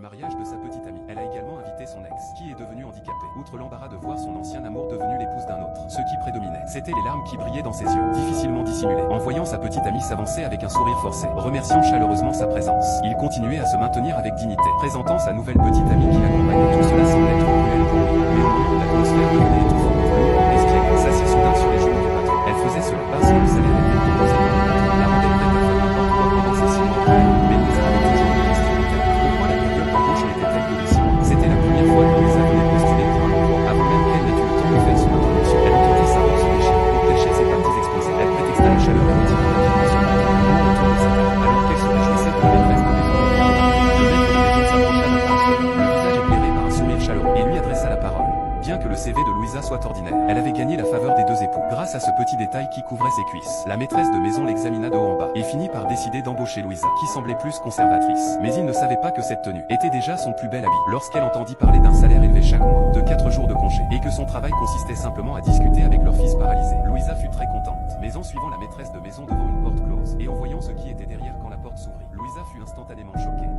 mariage de sa petite amie. Elle a également invité son ex, qui est devenu handicapé. Outre l'embarras de voir son ancien amour devenu l'épouse d'un autre, ce qui prédominait, c'était les larmes qui brillaient dans ses yeux, difficilement dissimulées. En voyant sa petite amie s'avancer avec un sourire forcé, remerciant chaleureusement sa présence, il continuait à se maintenir avec dignité, présentant sa nouvelle petite amie qui l'accompagnait. Tout cela semble être cruel pour lui, mais au moment où l'atmosphère devenait étouffante, Lou, espiègle, s'assit soudain sur les genoux du patron. Elle faisait cela parce que le salaire était proposé par le patron la rendait prête à faire n'importe quoi pendant ces 6 mois de travail. Mais Louisa avait toujours une question en tête. Pourquoi la période d'embauche n'était-elle que de 6 mois? C'était la première fois que Louisa venait postuler pour un emploi. Avant même qu'elle n'ait eu le temps de faire son introduction, elle entendit sa robe se déchirer pour cacher ses parties exposées. Elle prétexta la chaleur et retira rapidement son pantalon autour de sa taille, alors qu'elle se réjouissait pour la maîtresse de maison. Le maître de maison s'approcha d'un parchemin, le visage éclairé par un sourire chaleureux, et lui adressa la parole. Bien que le CV de Louisa soit ordinaire, elle avait gagné la faveur des deux époux grâce à ce petit détail qui couvrait ses cuisses. La maîtresse de maison l'examina de haut en bas et finit par décider d'embaucher Louisa, qui semblait plus conservatrice. Mais il ne savait pas que cette tenue était déjà son plus bel habit. Lorsqu'elle entendit parler d'un salaire élevé chaque mois, de 4 jours de congé, et que son travail consistait simplement à discuter avec leur fils paralysé, Louisa fut très contente. Mais en suivant la maîtresse de maison devant une porte close, et en voyant ce qui était derrière quand la porte s'ouvrit, Louisa fut instantanément choquée.